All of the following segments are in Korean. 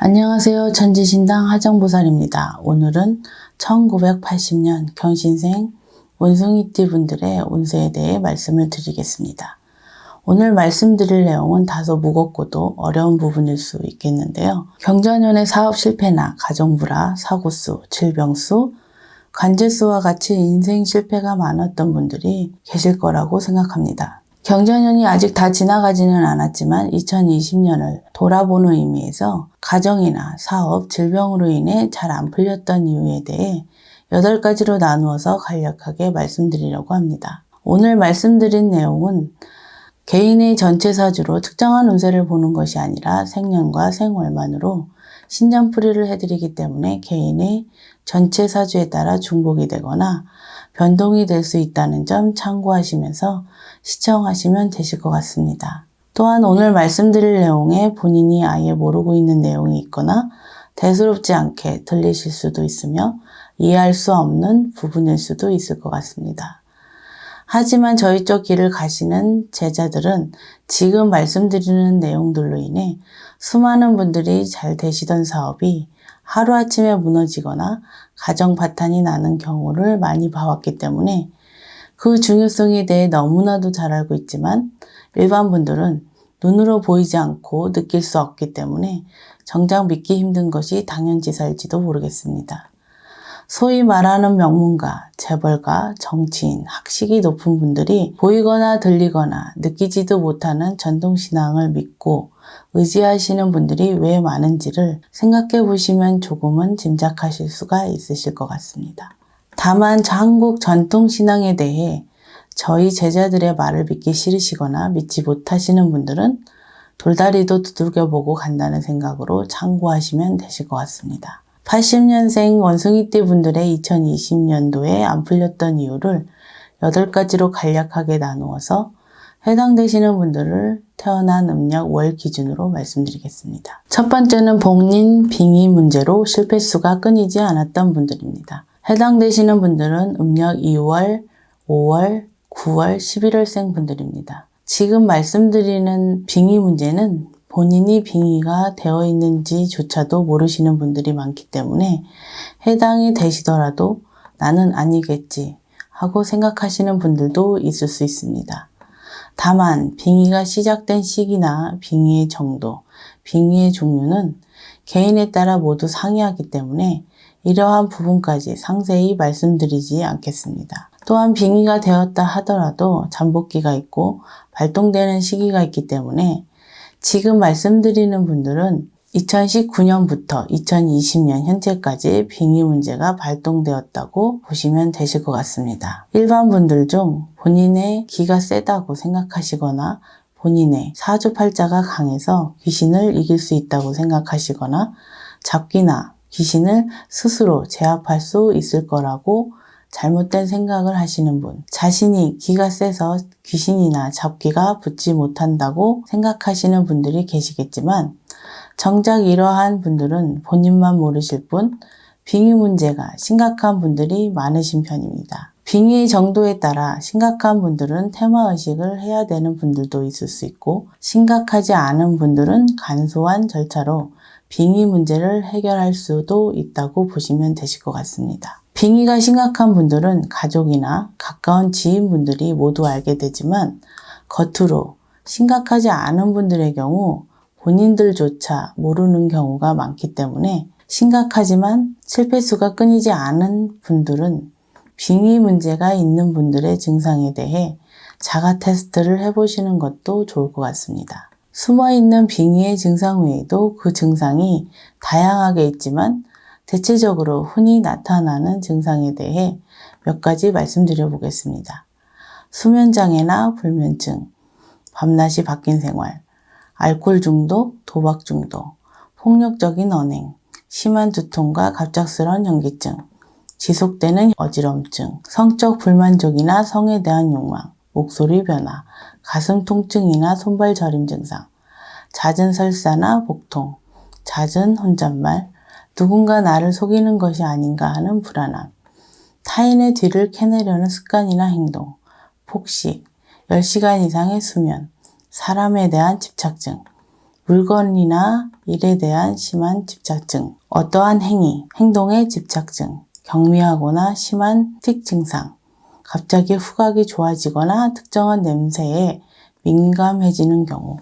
안녕하세요. 천지신당 하정보살입니다. 오늘은 1980년 경신생 원숭이띠 분들의 운세에 대해 말씀을 드리겠습니다. 오늘 말씀드릴 내용은 다소 무겁고도 어려운 부분일 수 있겠는데요. 경자년의 사업 실패나 가정불화, 사고수, 질병수, 관제수와 같이 인생 실패가 많았던 분들이 계실 거라고 생각합니다. 경자년이 아직 다 지나가지는 않았지만 2020년을 돌아보는 의미에서 가정이나 사업, 질병으로 인해 잘 안 풀렸던 이유에 대해 8가지로 나누어서 간략하게 말씀드리려고 합니다. 오늘 말씀드린 내용은 개인의 전체 사주로 특정한 운세를 보는 것이 아니라 생년과 생월만으로 신장풀이를 해드리기 때문에 개인의 전체 사주에 따라 중복이 되거나 변동이 될 수 있다는 점 참고하시면서 시청하시면 되실 것 같습니다. 또한 오늘 말씀드릴 내용에 본인이 아예 모르고 있는 내용이 있거나 대수롭지 않게 들리실 수도 있으며 이해할 수 없는 부분일 수도 있을 것 같습니다. 하지만 저희 쪽 길을 가시는 제자들은 지금 말씀드리는 내용들로 인해 수많은 분들이 잘 되시던 사업이 하루아침에 무너지거나 가정 파탄이 나는 경우를 많이 봐왔기 때문에 그 중요성에 대해 너무나도 잘 알고 있지만 일반 분들은 눈으로 보이지 않고 느낄 수 없기 때문에 정작 믿기 힘든 것이 당연지사일지도 모르겠습니다. 소위 말하는 명문가, 재벌가, 정치인, 학식이 높은 분들이 보이거나 들리거나 느끼지도 못하는 전통신앙을 믿고 의지하시는 분들이 왜 많은지를 생각해 보시면 조금은 짐작하실 수가 있으실 것 같습니다. 다만 한국 전통신앙에 대해 저희 제자들의 말을 믿기 싫으시거나 믿지 못하시는 분들은 돌다리도 두들겨보고 간다는 생각으로 참고하시면 되실 것 같습니다. 80년생 원숭이띠 분들의 2020년도에 안 풀렸던 이유를 8가지로 간략하게 나누어서 해당되시는 분들을 태어난 음력 월 기준으로 말씀드리겠습니다. 첫 번째는 복린, 빙의 문제로 실패수가 끊이지 않았던 분들입니다. 해당되시는 분들은 음력 2월, 5월, 9월, 11월생 분들입니다. 지금 말씀드리는 빙의 문제는 본인이 빙의가 되어 있는지조차도 모르시는 분들이 많기 때문에 해당이 되시더라도 나는 아니겠지 하고 생각하시는 분들도 있을 수 있습니다. 다만 빙의가 시작된 시기나 빙의의 정도, 빙의의 종류는 개인에 따라 모두 상이하기 때문에 이러한 부분까지 상세히 말씀드리지 않겠습니다. 또한 빙의가 되었다 하더라도 잠복기가 있고 발동되는 시기가 있기 때문에 지금 말씀드리는 분들은 2019년부터 2020년 현재까지 빙의 문제가 발동되었다고 보시면 되실 것 같습니다. 일반 분들 중 본인의 기가 세다고 생각하시거나 본인의 사주팔자가 강해서 귀신을 이길 수 있다고 생각하시거나 잡기나 귀신을 스스로 제압할 수 있을 거라고 잘못된 생각을 하시는 분, 자신이 기가 세서 귀신이나 잡기가 붙지 못한다고 생각하시는 분들이 계시겠지만 정작 이러한 분들은 본인만 모르실 뿐 빙의 문제가 심각한 분들이 많으신 편입니다. 빙의 정도에 따라 심각한 분들은 테마의식을 해야 되는 분들도 있을 수 있고 심각하지 않은 분들은 간소한 절차로 빙의 문제를 해결할 수도 있다고 보시면 되실 것 같습니다. 빙의가 심각한 분들은 가족이나 가까운 지인분들이 모두 알게 되지만 겉으로 심각하지 않은 분들의 경우 본인들조차 모르는 경우가 많기 때문에 심각하지만 실패수가 끊이지 않은 분들은 빙의 문제가 있는 분들의 증상에 대해 자가 테스트를 해보시는 것도 좋을 것 같습니다. 숨어있는 빙의의 증상 외에도 그 증상이 다양하게 있지만 대체적으로 흔히 나타나는 증상에 대해 몇 가지 말씀드려 보겠습니다. 수면장애나 불면증, 밤낮이 바뀐 생활, 알코올 중독, 도박 중독, 폭력적인 언행, 심한 두통과 갑작스러운 현기증, 지속되는 어지럼증, 성적 불만족이나 성에 대한 욕망, 목소리 변화, 가슴 통증이나 손발 저림 증상, 잦은 설사나 복통, 잦은 혼잣말, 누군가 나를 속이는 것이 아닌가 하는 불안함, 타인의 뒤를 캐내려는 습관이나 행동, 폭식, 10시간 이상의 수면, 사람에 대한 집착증, 물건이나 일에 대한 심한 집착증, 어떠한 행위, 행동의 집착증, 경미하거나 심한 틱 증상, 갑자기 후각이 좋아지거나 특정한 냄새에 민감해지는 경우,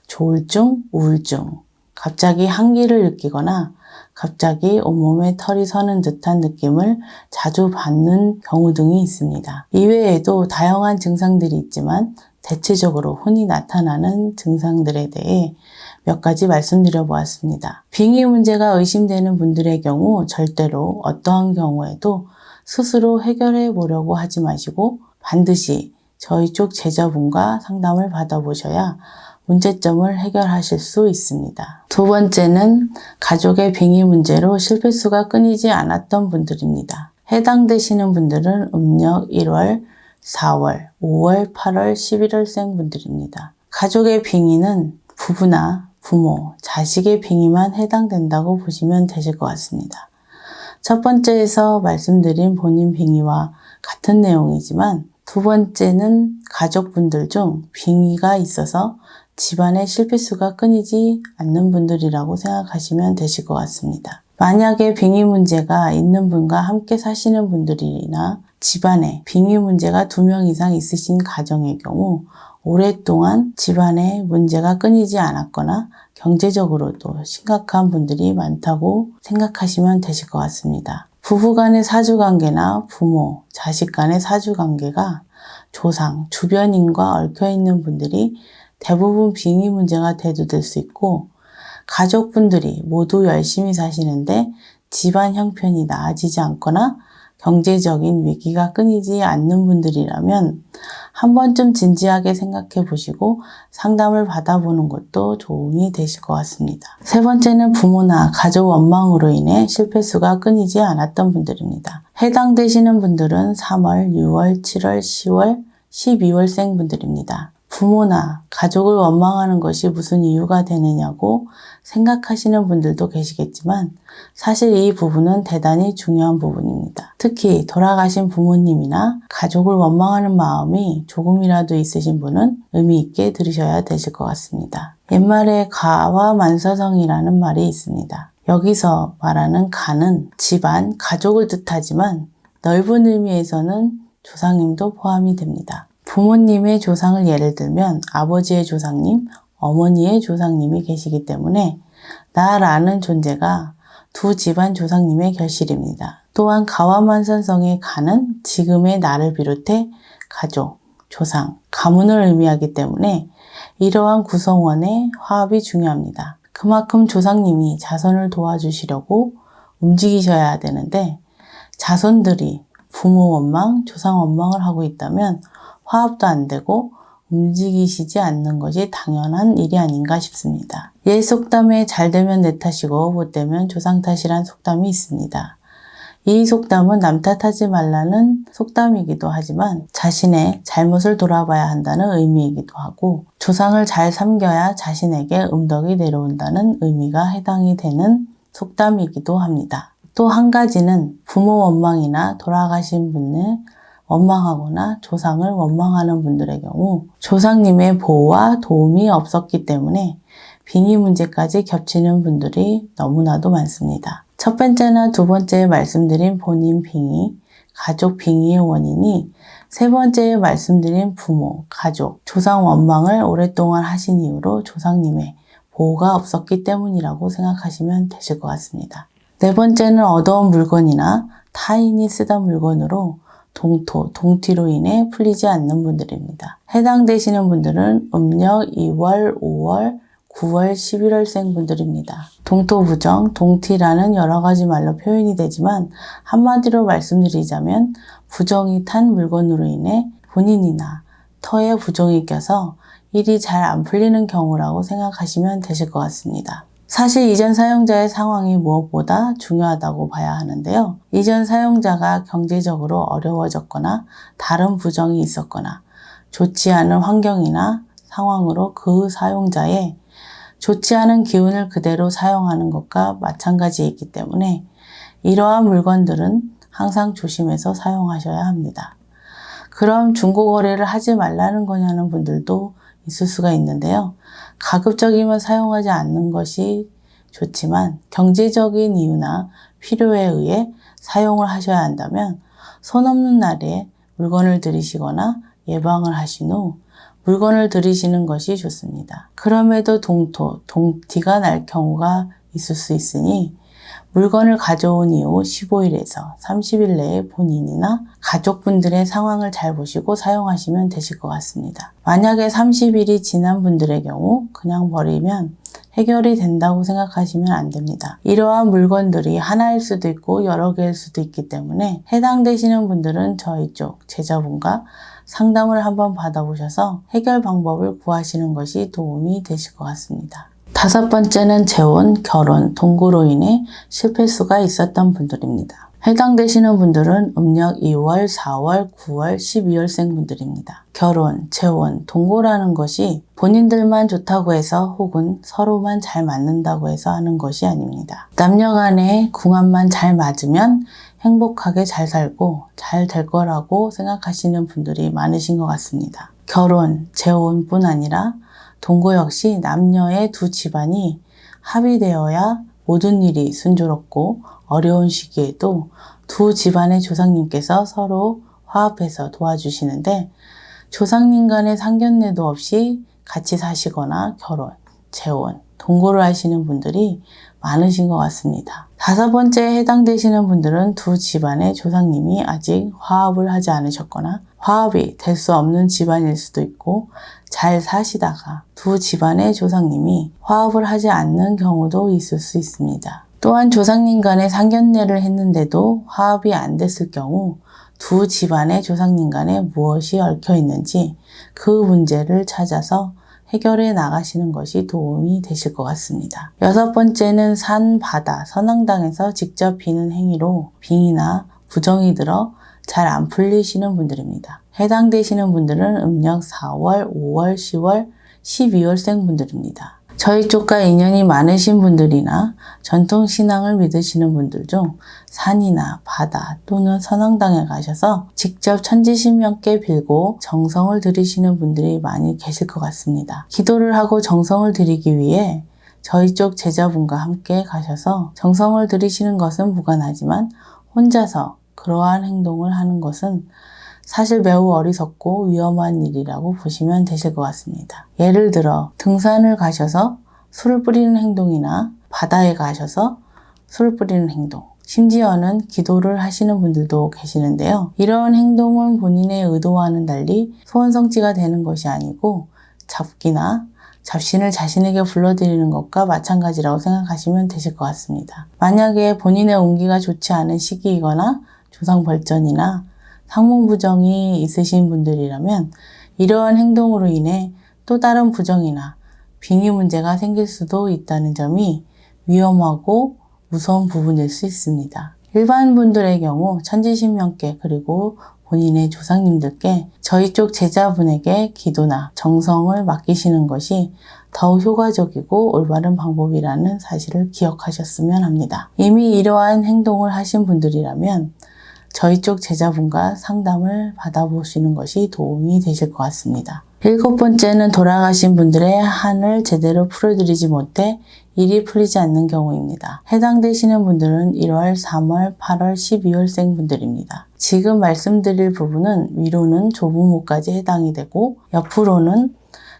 조울증, 우울증, 갑자기 한기를 느끼거나 갑자기 온몸에 털이 서는 듯한 느낌을 자주 받는 경우 등이 있습니다. 이외에도 다양한 증상들이 있지만 대체적으로 흔히 나타나는 증상들에 대해 몇 가지 말씀드려 보았습니다. 빙의 문제가 의심되는 분들의 경우 절대로 어떠한 경우에도 스스로 해결해 보려고 하지 마시고 반드시 저희 쪽 제자분과 상담을 받아보셔야 문제점을 해결하실 수 있습니다. 두 번째는 가족의 빙의 문제로 실패수가 끊이지 않았던 분들입니다. 해당되시는 분들은 음력 1월, 4월, 5월, 8월, 11월생 분들입니다. 가족의 빙의는 부부나 부모, 자식의 빙의만 해당된다고 보시면 되실 것 같습니다. 첫 번째에서 말씀드린 본인 빙의와 같은 내용이지만 두 번째는 가족분들 중 빙의가 있어서 집안의 실패수가 끊이지 않는 분들이라고 생각하시면 되실 것 같습니다. 만약에 빙의 문제가 있는 분과 함께 사시는 분들이나 집안에 빙의 문제가 2명 이상 있으신 가정의 경우 오랫동안 집안에 문제가 끊이지 않았거나 경제적으로도 심각한 분들이 많다고 생각하시면 되실 것 같습니다. 부부 간의 사주관계나 부모, 자식 간의 사주관계가 조상, 주변인과 얽혀있는 분들이 대부분 빙의 문제가 대두될 수 있고 가족분들이 모두 열심히 사시는데 집안 형편이 나아지지 않거나 경제적인 위기가 끊이지 않는 분들이라면 한 번쯤 진지하게 생각해 보시고 상담을 받아보는 것도 도움이 되실 것 같습니다. 세 번째는 부모나 가족 원망으로 인해 실패수가 끊이지 않았던 분들입니다. 해당되시는 분들은 3월, 6월, 7월, 10월, 12월생 분들입니다. 부모나 가족을 원망하는 것이 무슨 이유가 되느냐고 생각하시는 분들도 계시겠지만 사실 이 부분은 대단히 중요한 부분입니다. 특히 돌아가신 부모님이나 가족을 원망하는 마음이 조금이라도 있으신 분은 의미 있게 들으셔야 되실 것 같습니다. 옛말에 가와 만사성이라는 말이 있습니다. 여기서 말하는 가는 집안, 가족을 뜻하지만 넓은 의미에서는 조상님도 포함이 됩니다. 부모님의 조상을 예를 들면 아버지의 조상님, 어머니의 조상님이 계시기 때문에 나라는 존재가 두 집안 조상님의 결실입니다. 또한 가와만산성의 가는 지금의 나를 비롯해 가족, 조상, 가문을 의미하기 때문에 이러한 구성원의 화합이 중요합니다. 그만큼 조상님이 자손을 도와주시려고 움직이셔야 되는데 자손들이 부모 원망, 조상 원망을 하고 있다면 화합도 안 되고 움직이시지 않는 것이 당연한 일이 아닌가 싶습니다. 옛 속담에 잘 되면 내 탓이고 못 되면 조상 탓이란 속담이 있습니다. 이 속담은 남 탓하지 말라는 속담이기도 하지만 자신의 잘못을 돌아봐야 한다는 의미이기도 하고 조상을 잘 섬겨야 자신에게 음덕이 내려온다는 의미가 해당이 되는 속담이기도 합니다. 또 한 가지는 부모 원망이나 돌아가신 분을 원망하거나 조상을 원망하는 분들의 경우 조상님의 보호와 도움이 없었기 때문에 빙의 문제까지 겹치는 분들이 너무나도 많습니다. 첫 번째나 두 번째에 말씀드린 본인 빙의, 가족 빙의의 원인이 세 번째에 말씀드린 부모, 가족, 조상 원망을 오랫동안 하신 이후로 조상님의 보호가 없었기 때문이라고 생각하시면 되실 것 같습니다. 네 번째는 얻어온 물건이나 타인이 쓰던 물건으로 동토, 동티로 인해 풀리지 않는 분들입니다. 해당되시는 분들은 음력 2월, 5월, 9월, 11월생 분들입니다. 동토부정, 동티라는 여러 가지 말로 표현이 되지만 한마디로 말씀드리자면 부정이 탄 물건으로 인해 본인이나 터에 부정이 껴서 일이 잘 안 풀리는 경우라고 생각하시면 되실 것 같습니다. 사실 이전 사용자의 상황이 무엇보다 중요하다고 봐야 하는데요. 이전 사용자가 경제적으로 어려워졌거나 다른 부정이 있었거나 좋지 않은 환경이나 상황으로 그 사용자의 좋지 않은 기운을 그대로 사용하는 것과 마찬가지이기 때문에 이러한 물건들은 항상 조심해서 사용하셔야 합니다. 그럼 중고거래를 하지 말라는 거냐는 분들도 있을 수가 있는데요. 가급적이면 사용하지 않는 것이 좋지만 경제적인 이유나 필요에 의해 사용을 하셔야 한다면 손 없는 날에 물건을 들이시거나 예방을 하신 후 물건을 들이시는 것이 좋습니다. 그럼에도 동티가 날 경우가 있을 수 있으니 물건을 가져온 이후 15일에서 30일 내에 본인이나 가족분들의 상황을 잘 보시고 사용하시면 되실 것 같습니다. 만약에 30일이 지난 분들의 경우 그냥 버리면 해결이 된다고 생각하시면 안 됩니다. 이러한 물건들이 하나일 수도 있고 여러 개일 수도 있기 때문에 해당되시는 분들은 저희 쪽 제자분과 상담을 한번 받아보셔서 해결 방법을 구하시는 것이 도움이 되실 것 같습니다. 5번째는 재혼, 결혼, 동거로 인해 실패수가 있었던 분들입니다. 해당되시는 분들은 음력 2월, 4월, 9월, 12월생 분들입니다. 결혼, 재혼, 동거라는 것이 본인들만 좋다고 해서 혹은 서로만 잘 맞는다고 해서 하는 것이 아닙니다. 남녀 간의 궁합만 잘 맞으면 행복하게 잘 살고 잘 될 거라고 생각하시는 분들이 많으신 것 같습니다. 결혼, 재혼뿐 아니라 동거 역시 남녀의 두 집안이 합의되어야 모든 일이 순조롭고 어려운 시기에도 두 집안의 조상님께서 서로 화합해서 도와주시는데 조상님 간의 상견례도 없이 같이 사시거나 결혼, 재혼, 동거를 하시는 분들이 많으신 것 같습니다. 5번째에 해당되시는 분들은 두 집안의 조상님이 아직 화합을 하지 않으셨거나 화합이 될 수 없는 집안일 수도 있고 잘 사시다가 두 집안의 조상님이 화합을 하지 않는 경우도 있을 수 있습니다. 또한 조상님 간의 상견례를 했는데도 화합이 안 됐을 경우 두 집안의 조상님 간에 무엇이 얽혀 있는지 그 문제를 찾아서 해결해 나가시는 것이 도움이 되실 것 같습니다. 6번째는 산, 바다, 선앙당에서 직접 비는 행위로 빙이나 부정이 들어 잘 안 풀리시는 분들입니다. 해당되시는 분들은 음력 4월, 5월, 10월, 12월생 분들입니다. 저희 쪽과 인연이 많으신 분들이나 전통신앙을 믿으시는 분들 중 산이나 바다 또는 선앙당에 가셔서 직접 천지신명께 빌고 정성을 들이시는 분들이 많이 계실 것 같습니다. 기도를 하고 정성을 들이기 위해 저희 쪽 제자분과 함께 가셔서 정성을 들이시는 것은 무관하지만 혼자서 그러한 행동을 하는 것은 사실 매우 어리석고 위험한 일이라고 보시면 되실 것 같습니다. 예를 들어 등산을 가셔서 술을 뿌리는 행동이나 바다에 가셔서 술을 뿌리는 행동, 심지어는 기도를 하시는 분들도 계시는데요. 이런 행동은 본인의 의도와는 달리 소원성취가 되는 것이 아니고 잡기나 잡신을 자신에게 불러들이는 것과 마찬가지라고 생각하시면 되실 것 같습니다. 만약에 본인의 운기가 좋지 않은 시기이거나 조상벌전이나 상문부정이 있으신 분들이라면 이러한 행동으로 인해 또 다른 부정이나 빙의 문제가 생길 수도 있다는 점이 위험하고 무서운 부분일 수 있습니다. 일반 분들의 경우 천지신명께 그리고 본인의 조상님들께 저희 쪽 제자분에게 기도나 정성을 맡기시는 것이 더욱 효과적이고 올바른 방법이라는 사실을 기억하셨으면 합니다. 이미 이러한 행동을 하신 분들이라면 저희 쪽 제자분과 상담을 받아보시는 것이 도움이 되실 것 같습니다. 7번째는 돌아가신 분들의 한을 제대로 풀어드리지 못해 일이 풀리지 않는 경우입니다. 해당되시는 분들은 1월, 3월, 8월, 12월생 분들입니다. 지금 말씀드릴 부분은 위로는 조부모까지 해당이 되고 옆으로는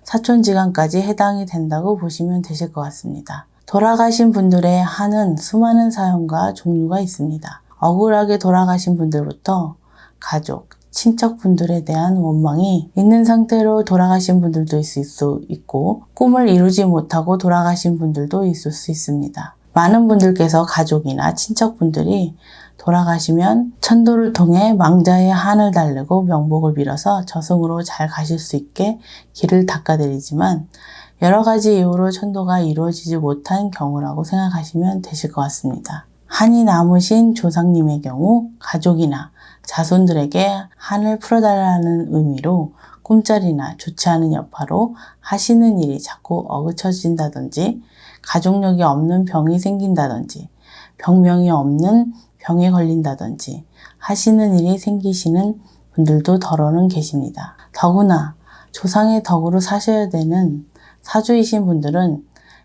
사촌지간까지 해당이 된다고 보시면 되실 것 같습니다. 돌아가신 분들의 한은 수많은 사연과 종류가 있습니다. 억울하게 돌아가신 분들부터 가족, 친척분들에 대한 원망이 있는 상태로 돌아가신 분들도 있을 수 있고 꿈을 이루지 못하고 돌아가신 분들도 있을 수 있습니다. 많은 분들께서 가족이나 친척분들이 돌아가시면 천도를 통해 망자의 한을 달래고 명복을 빌어서 저승으로 잘 가실 수 있게 길을 닦아드리지만 여러 가지 이유로 천도가 이루어지지 못한 경우라고 생각하시면 되실 것 같습니다. 한이 남으신 조상님의 경우 가족이나 자손들에게 한을 풀어달라는 의미로 꿈자리나 좋지 않은 여파로 하시는 일이 자꾸 어그쳐진다든지 가족력이 없는 병이 생긴다든지 병명이 없는 병에 걸린다든지 하시는 일이 생기시는 분들도 더러는 계십니다. 더구나 조상의 덕으로 사셔야 되는 사주이신 분들은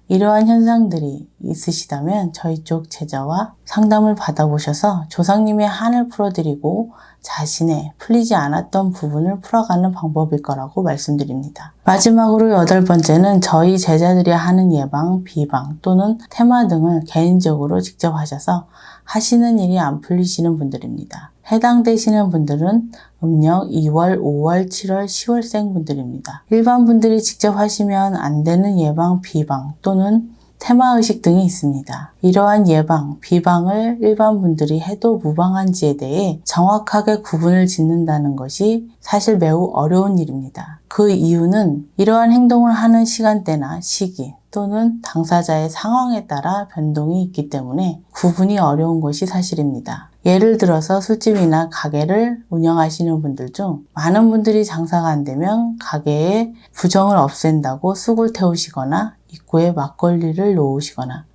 이러한 현상들이 있으시다면 저희 쪽 제자와 상담을 받아보셔서 조상님의 한을 풀어드리고 자신의 풀리지 않았던 부분을 풀어가는 방법일 거라고 말씀드립니다. 마지막으로 8번째는 저희 제자들이 하는 예방, 비방 또는 테마 등을 개인적으로 직접 하셔서 하시는 일이 안 풀리시는 분들입니다. 해당되시는 분들은 음력 2월, 5월, 7월, 10월생 분들입니다. 일반 분들이 직접 하시면 안 되는 예방, 비방 또는 테마의식 등이 있습니다. 이러한 예방, 비방을 일반 분들이 해도 무방한지에 대해 정확하게 구분을 짓는다는 것이 사실 매우 어려운 일입니다. 그 이유는 이러한 행동을 하는 시간대나 시기 또는 당사자의 상황에 따라 변동이 있기 때문에 구분이 어려운 것이 사실입니다. 예를 들어서 술집이나 가게를 운영하시는 분들 중 많은 분들이 장사가 안 되면 가게에 부정을 없앤다고 쑥을 태우시거나 입구에 막걸리를 놓으시거나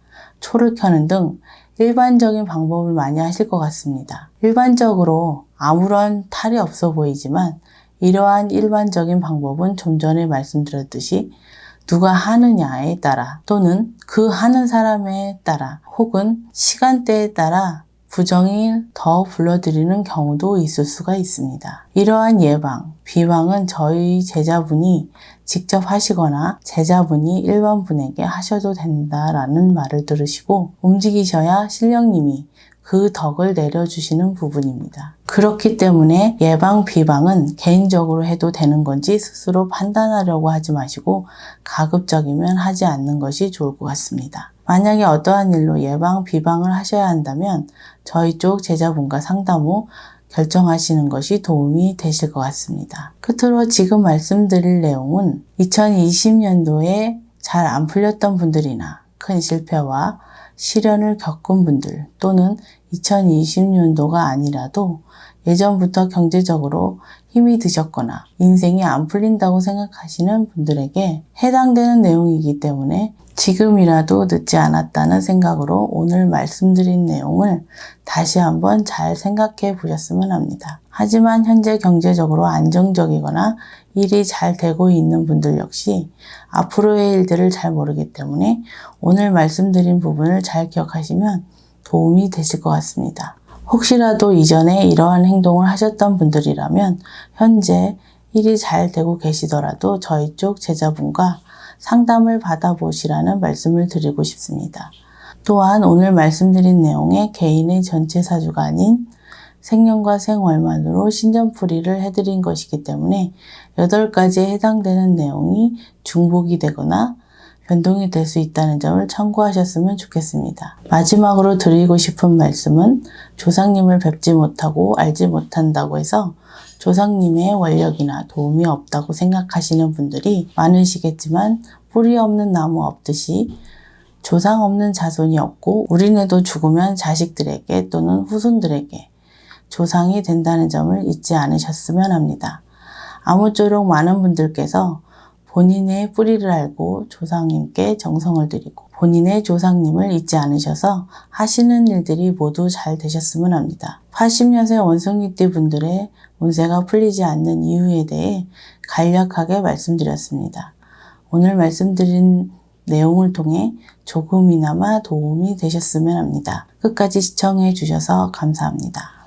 초를 켜는 등 일반적인 방법을 많이 하실 것 같습니다. 일반적으로 아무런 탈이 없어 보이지만 이러한 일반적인 방법은 좀 전에 말씀드렸듯이 누가 하느냐에 따라 또는 그 하는 사람에 따라 혹은 시간대에 따라 부정이 더 불러들이는 경우도 있을 수가 있습니다. 이러한 예방, 비방은 저희 제자분이 직접 하시거나 제자분이 일반 분에게 하셔도 된다라는 말을 들으시고 움직이셔야 신령님이 그 덕을 내려주시는 부분입니다. 그렇기 때문에 예방, 비방은 개인적으로 해도 되는 건지 스스로 판단하려고 하지 마시고 가급적이면 하지 않는 것이 좋을 것 같습니다. 만약에 어떠한 일로 예방, 비방을 하셔야 한다면 저희 쪽 제자분과 상담 후 결정하시는 것이 도움이 되실 것 같습니다. 끝으로 지금 말씀드릴 내용은 2020년도에 잘 안 풀렸던 분들이나 큰 실패와 시련을 겪은 분들 또는 2020년도가 아니라도 예전부터 경제적으로 힘이 드셨거나 인생이 안 풀린다고 생각하시는 분들에게 해당되는 내용이기 때문에 지금이라도 늦지 않았다는 생각으로 오늘 말씀드린 내용을 다시 한번 잘 생각해 보셨으면 합니다. 하지만 현재 경제적으로 안정적이거나 일이 잘 되고 있는 분들 역시 앞으로의 일들을 잘 모르기 때문에 오늘 말씀드린 부분을 잘 기억하시면 도움이 되실 것 같습니다. 혹시라도 이전에 이러한 행동을 하셨던 분들이라면 현재 일이 잘 되고 계시더라도 저희 쪽 제자분과 상담을 받아보시라는 말씀을 드리고 싶습니다. 또한 오늘 말씀드린 내용에 개인의 전체 사주가 아닌 생년과 생월만으로 신전풀이를 해드린 것이기 때문에 8가지에 해당되는 내용이 중복이 되거나 변동이 될 수 있다는 점을 참고하셨으면 좋겠습니다. 마지막으로 드리고 싶은 말씀은 조상님을 뵙지 못하고 알지 못한다고 해서 조상님의 원력이나 도움이 없다고 생각하시는 분들이 많으시겠지만 뿌리 없는 나무 없듯이 조상 없는 자손이 없고 우리네도 죽으면 자식들에게 또는 후손들에게 조상이 된다는 점을 잊지 않으셨으면 합니다. 아무쪼록 많은 분들께서 본인의 뿌리를 알고 조상님께 정성을 드리고 본인의 조상님을 잊지 않으셔서 하시는 일들이 모두 잘 되셨으면 합니다. 80년생 원숭이띠 분들의 운세가 풀리지 않는 이유에 대해 간략하게 말씀드렸습니다. 오늘 말씀드린 내용을 통해 조금이나마 도움이 되셨으면 합니다. 끝까지 시청해 주셔서 감사합니다.